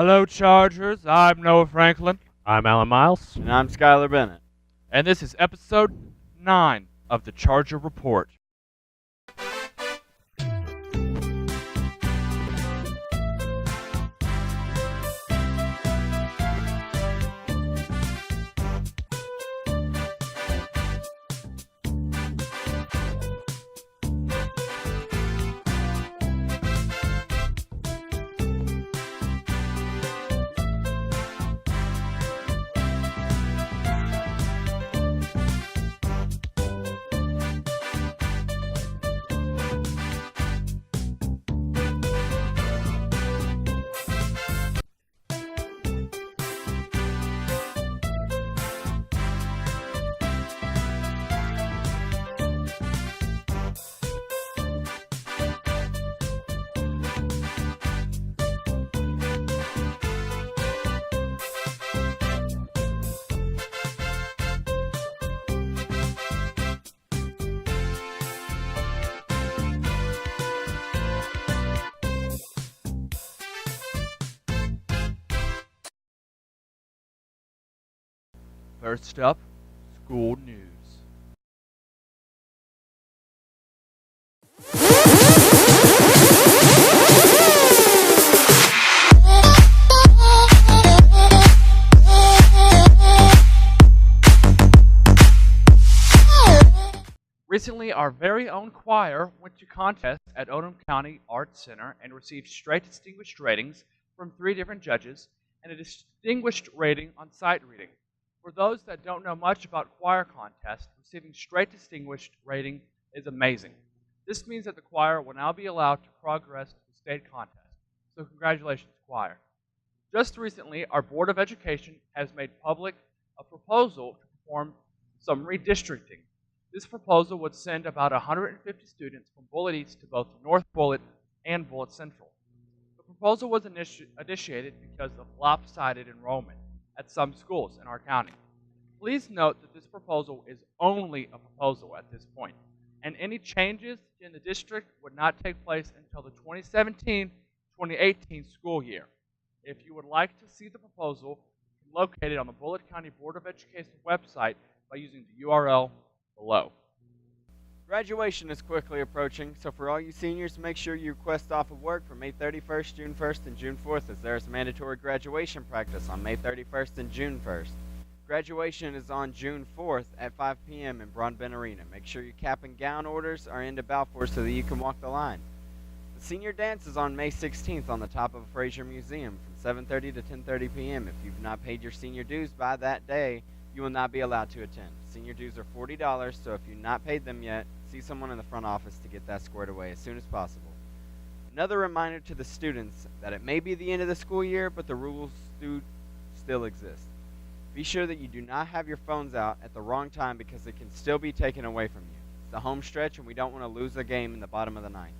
Hello, Chargers. I'm Noah Franklin. I'm Alan Miles. And I'm Skylar Bennett. And this is episode 9 of the Charger Report. First up, school news. Recently, our very own choir went to contest at Odom County Arts Center and received straight distinguished ratings from 3 different judges and a distinguished rating on sight reading. For those that don't know much about choir contests, receiving straight distinguished rating is amazing. This means that the choir will now be allowed to progress to the state contest. So congratulations, choir. Just recently, our Board of Education has made public a proposal to perform some redistricting. This proposal would send about 150 students from Bullitt East to both North Bullitt and Bullitt Central. The proposal was initiated because of lopsided enrollment at some schools in our county. Please note that this proposal is only a proposal at this point, and any changes in the district would not take place until the 2017-2018 school year. If you would like to see the proposal, you can locate it on the Bullitt County Board of Education website by using the URL below. Graduation is quickly approaching, so for all you seniors, make sure you request off of work for May 31st, June 1st, and June 4th, as there is mandatory graduation practice on May 31st and June 1st. Graduation is on June 4th at 5 p.m. in Broadbent Arena. Make sure your cap and gown orders are into Balfour so that you can walk the line. The senior dance is on May 16th on the top of Frazier Museum from 7:30 to 10:30 p.m. If you've not paid your senior dues by that day, you will not be allowed to attend. Senior dues are $40, so if you've not paid them yet, see someone in the front office to get that squared away as soon as possible. Another reminder to the students that it may be the end of the school year, but the rules do still exist. Be sure that you do not have your phones out at the wrong time because it can still be taken away from you. It's the home stretch and we don't want to lose a game in the bottom of the ninth.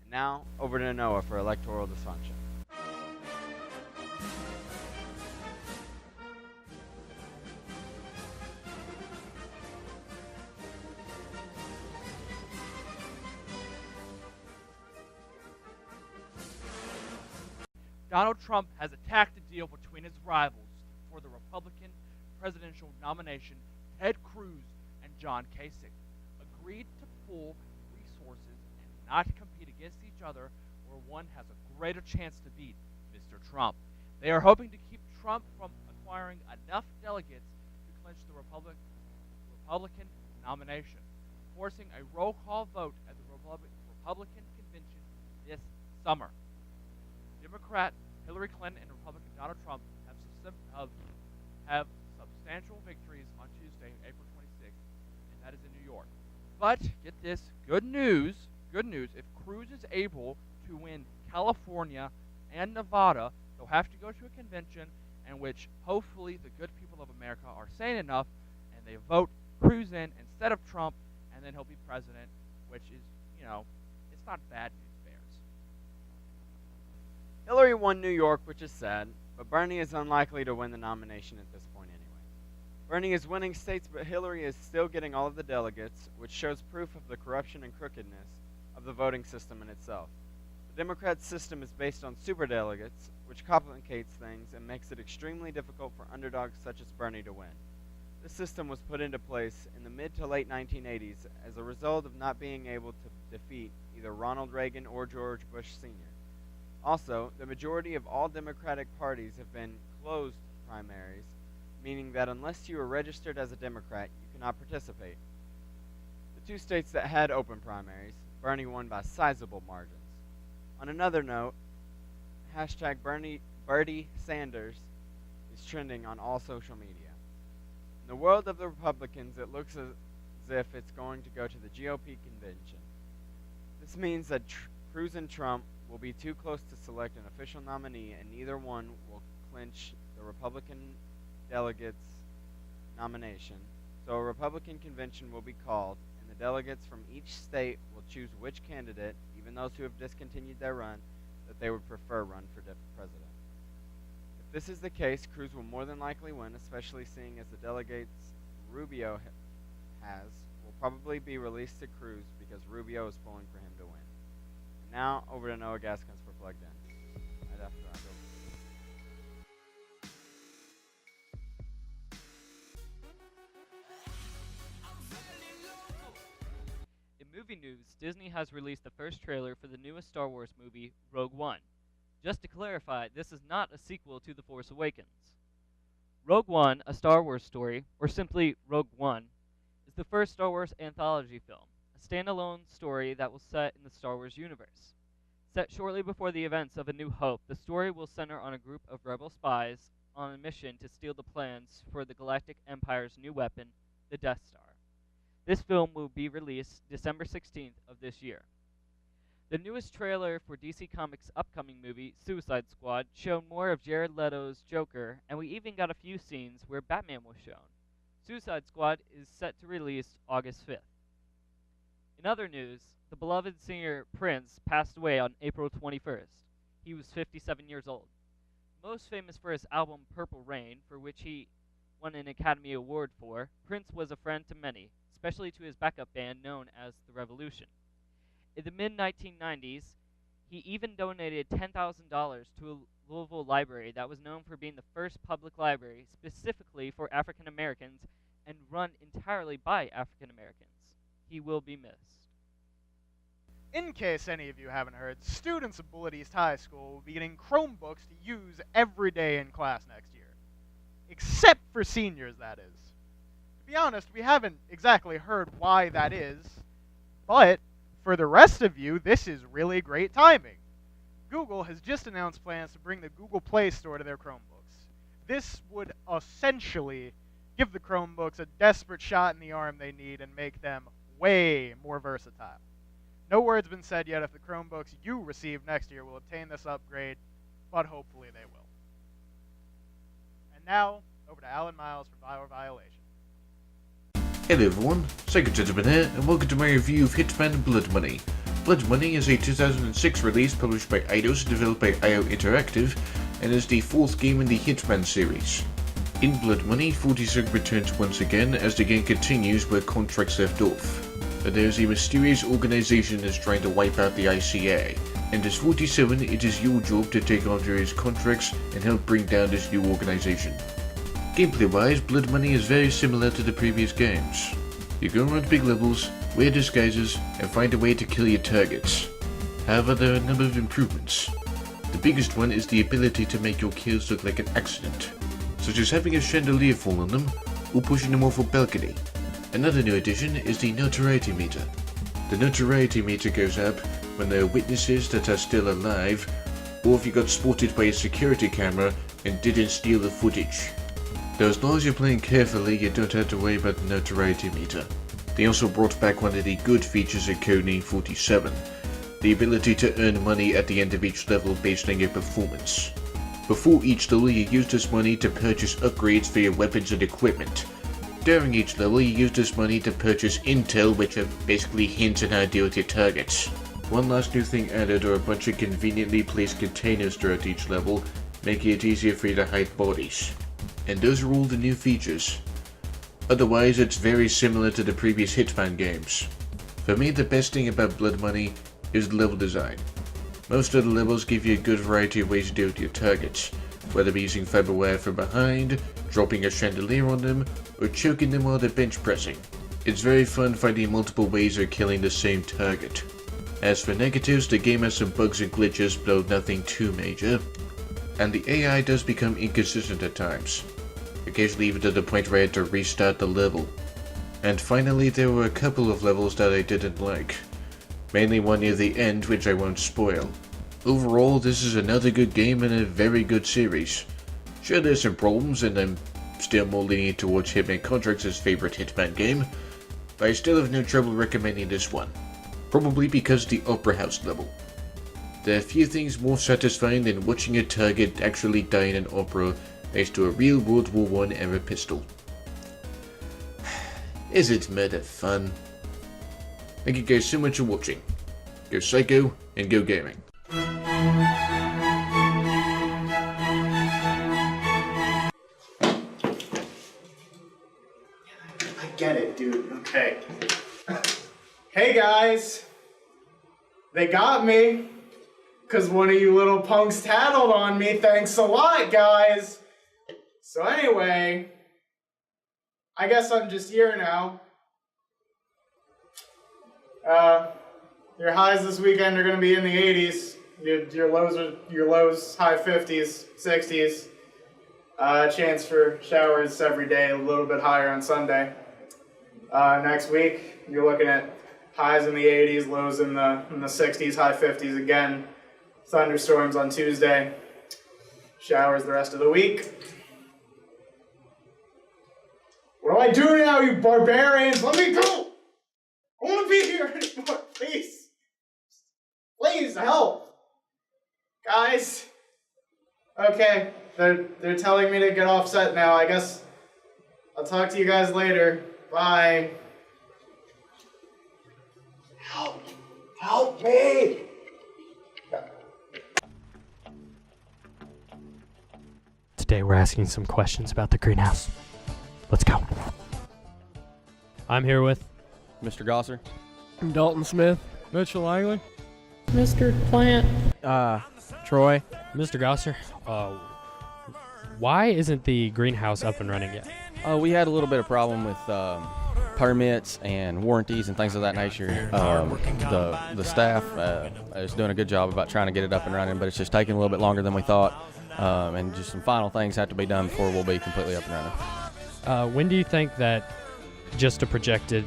And now, over to Noah for electoral dysfunction. Donald Trump has attacked a deal between his rivals for the Republican presidential nomination, Ted Cruz and John Kasich, agreed to pool resources and not compete against each other where one has a greater chance to beat Mr. Trump. They are hoping to keep Trump from acquiring enough delegates to clinch the Republican nomination, forcing a roll call vote at the Republican convention this summer. Democrat Hillary Clinton and Republican Donald Trump have substantial victories on Tuesday, April 26th, and that is in New York. But, get this, good news, if Cruz is able to win California and Nevada, they'll have to go to a convention in which hopefully the good people of America are sane enough and they vote Cruz in instead of Trump, and then he'll be president, which is, it's not bad news. Hillary won New York, which is sad, but Bernie is unlikely to win the nomination at this point anyway. Bernie is winning states, but Hillary is still getting all of the delegates, which shows proof of the corruption and crookedness of the voting system in itself. The Democrat system is based on superdelegates, which complicates things and makes it extremely difficult for underdogs such as Bernie to win. This system was put into place in the mid to late 1980s as a result of not being able to defeat either Ronald Reagan or George Bush Sr. Also, the majority of all Democratic parties have been closed primaries, meaning that unless you are registered as a Democrat, you cannot participate. The two states that had open primaries, Bernie won by sizable margins. On another note, hashtag Bernie Sanders is trending on all social media. In the world of the Republicans, it looks as if it's going to go to the GOP convention. This means that Cruz and Trump will be too close to select an official nominee, and neither one will clinch the Republican delegates' nomination. So a Republican convention will be called, and the delegates from each state will choose which candidate, even those who have discontinued their run, that they would prefer run for president. If this is the case, Cruz will more than likely win, especially seeing as the delegates Rubio has will probably be released to Cruz because Rubio is pulling for him to win. And now, over to Noah Gaskins for Plugged In. Right after I go. In movie news, Disney has released the first trailer for the newest Star Wars movie, Rogue One. Just to clarify, this is not a sequel to The Force Awakens. Rogue One, a Star Wars story, or simply Rogue One, is the first Star Wars anthology film, a standalone story that will set in the Star Wars universe. Set shortly before the events of A New Hope, the story will center on a group of rebel spies on a mission to steal the plans for the Galactic Empire's new weapon, the Death Star. This film will be released December 16th of this year. The newest trailer for DC Comics' upcoming movie, Suicide Squad, showed more of Jared Leto's Joker, and we even got a few scenes where Batman was shown. Suicide Squad is set to release August 5th. In other news, the beloved singer Prince passed away on April 21st. He was 57 years old. Most famous for his album Purple Rain, for which he won an Academy Award for, Prince was a friend to many, especially to his backup band known as The Revolution. In the mid-1990s, he even donated $10,000 to a Louisville library that was known for being the first public library specifically for African Americans and run entirely by African Americans. He will be missed. In case any of you haven't heard, students of Bullitt East High School will be getting Chromebooks to use every day in class next year. Except for seniors, that is. To be honest, we haven't exactly heard why that is, but for the rest of you, this is really great timing. Google has just announced plans to bring the Google Play Store to their Chromebooks. This would essentially give the Chromebooks a desperate shot in the arm they need and make them way more versatile. No word's been said yet if the Chromebooks you receive next year will obtain this upgrade, but hopefully they will. And now, over to Alan Miles for Our Violation. Hello everyone, Psycho Gentleman here, and welcome to my review of Hitman Blood Money. Blood Money is a 2006 release published by Eidos and developed by IO Interactive, and is the fourth game in the Hitman series. In Blood Money, 47 returns once again as the game continues where contracts left off. But there is a mysterious organization that is trying to wipe out the ICA, and as 47, it is your job to take on various contracts and help bring down this new organization. Gameplay-wise, Blood Money is very similar to the previous games. You go around big levels, wear disguises, and find a way to kill your targets. However, there are a number of improvements. The biggest one is the ability to make your kills look like an accident, such as having a chandelier fall on them, or pushing them off a balcony. Another new addition is the notoriety meter. The notoriety meter goes up when there are witnesses that are still alive, or if you got spotted by a security camera and didn't steal the footage. Though as long as you're playing carefully, you don't have to worry about the notoriety meter. They also brought back one of the good features of Codename 47, the ability to earn money at the end of each level based on your performance. Before each level, you use this money to purchase upgrades for your weapons and equipment. During each level, you use this money to purchase intel, which are basically hints on how to deal with your targets. One last new thing added are a bunch of conveniently placed containers throughout each level, making it easier for you to hide bodies. And those are all the new features. Otherwise, it's very similar to the previous Hitman games. For me, the best thing about Blood Money is the level design. Most of the levels give you a good variety of ways to deal with your targets, whether it be using fiber wire from behind, dropping a chandelier on them, or choking them while they're bench pressing. It's very fun finding multiple ways of killing the same target. As for negatives, the game has some bugs and glitches, though nothing too major, and the AI does become inconsistent at times, occasionally even to the point where I had to restart the level. And finally, there were a couple of levels that I didn't like, mainly one near the end which I won't spoil. Overall, this is another good game and a very good series. Sure, there's some problems, and I'm still more lenient towards Hitman Contract's favorite Hitman game, but I still have no trouble recommending this one. Probably because of the Opera House level. There are few things more satisfying than watching a target actually die in an opera next to a real World War I era pistol. Isn't murder fun? Thank you guys so much for watching. Go psycho and go gaming. I get it, dude. Okay. Hey guys. They got me. Because one of you little punks tattled on me. Thanks a lot, guys. So anyway, I guess I'm just here now. Your highs this weekend are going to be in the 80s. Your lows high 50s, 60s. Chance for showers every day, a little bit higher on Sunday. Next week, you're looking at highs in the 80s, lows in the 60s, high 50s again. Thunderstorms on Tuesday. Showers the rest of the week. What do I do now, you barbarians? Let me go! I want to be here anymore, please. Please, help. Guys. Okay, they're telling me to get off set now. I guess I'll talk to you guys later. Bye. Help. Help me! Today we're asking some questions about the greenhouse. Let's go. I'm here with Mr. Gosser. Dalton Smith. Mitchell Langley. Mr. Plant. Troy. Mr. Gosser. Why isn't the greenhouse up and running yet? We had a little bit of problem with permits and warranties and things of that nature. The staff is doing a good job about trying to get it up and running, but it's just taking a little bit longer than we thought. And just some final things have to be done before we'll be completely up and running. When do you think that, just a projected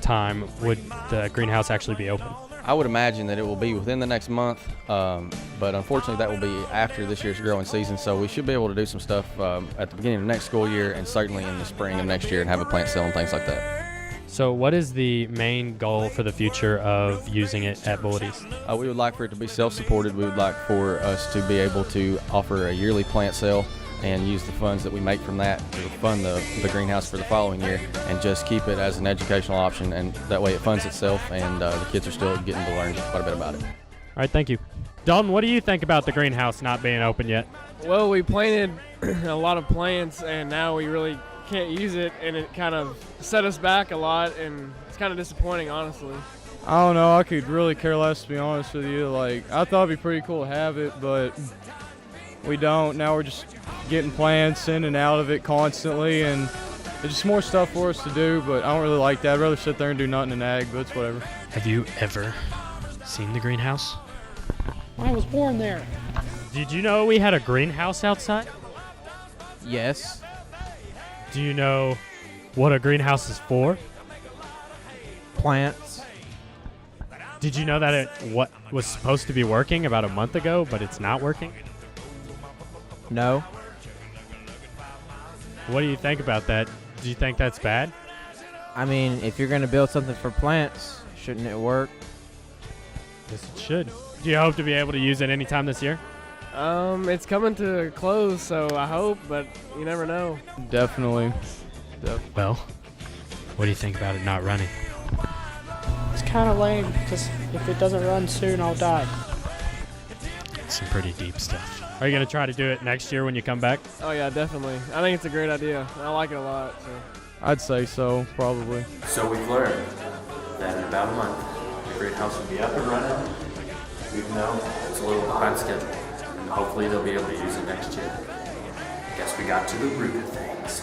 time, would the greenhouse actually be open? I would imagine that it will be within the next month, but unfortunately that will be after this year's growing season, so we should be able to do some stuff at the beginning of next school year and certainly in the spring of next year and have a plant sale and things like that. So what is the main goal for the future of using it at Bullet East? We would like for it to be self-supported. We would like for us to be able to offer a yearly plant sale and use the funds that we make from that to fund the greenhouse for the following year and just keep it as an educational option, and that way it funds itself and the kids are still getting to learn quite a bit about it. All right, thank you. Dalton, what do you think about the greenhouse not being open yet? Well, we planted a lot of plants and now we really can't use it, and it kind of set us back a lot, and it's kind of disappointing, honestly. I don't know. I could really care less, to be honest with you. Like, I thought it'd be pretty cool to have it, but we don't. Now we're just getting plants in and out of it constantly, and there's just more stuff for us to do, but I don't really like that. I'd rather sit there and do nothing and ag, but it's whatever. Have you ever seen the greenhouse? I was born there. Did you know we had a greenhouse outside? Yes. Do you know what a greenhouse is for? Plants. Did you know that it was supposed to be working about a month ago, but it's not working? No. What do you think about that? Do you think that's bad? I mean, if you're going to build something for plants, shouldn't it work? Yes, it should. Do you hope to be able to use it anytime this year? It's coming to a close, so I hope, but you never know. Definitely. Well, what do you think about it not running? It's kind of lame, because if it doesn't run soon, I'll die. Some pretty deep stuff. Are you going to try to do it next year when you come back? Oh yeah, definitely. I think it's a great idea. I like it a lot. So. I'd say so, probably. So we've learned that in about a month, the greenhouse will be up and running. We know it's a little behind schedule, and hopefully they'll be able to use it next year. Guess we got to the root of things.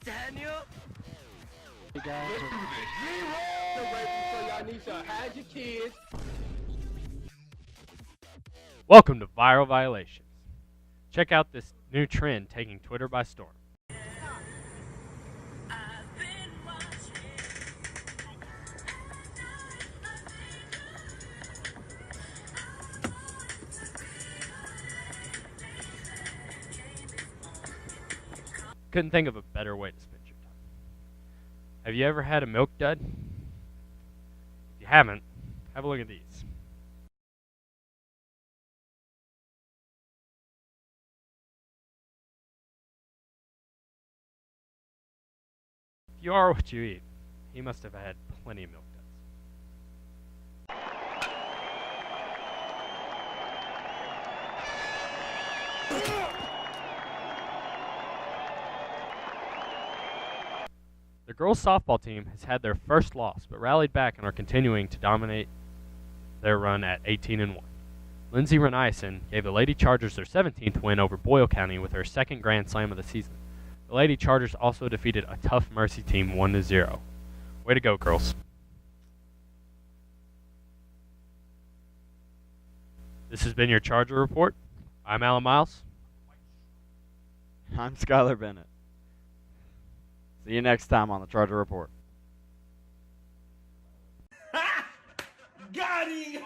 Daniel? Hey guys. Welcome to Viral Violations. Check out this new trend taking Twitter by storm. Couldn't think of a better way to spend your time. Have you ever had a milk dud? If you haven't, have a look at these. If you are what you eat, he must have had plenty of milk duds. The girls' softball team has had their first loss, but rallied back and are continuing to dominate their run at 18-1. Lindsay Reniason gave the Lady Chargers their 17th win over Boyle County with her second grand slam of the season. The Lady Chargers also defeated a tough Mercy team 1-0. Way to go, girls. This has been your Charger Report. I'm Alan Miles. I'm Skylar Bennett. See you next time on the Charger Report. Got him!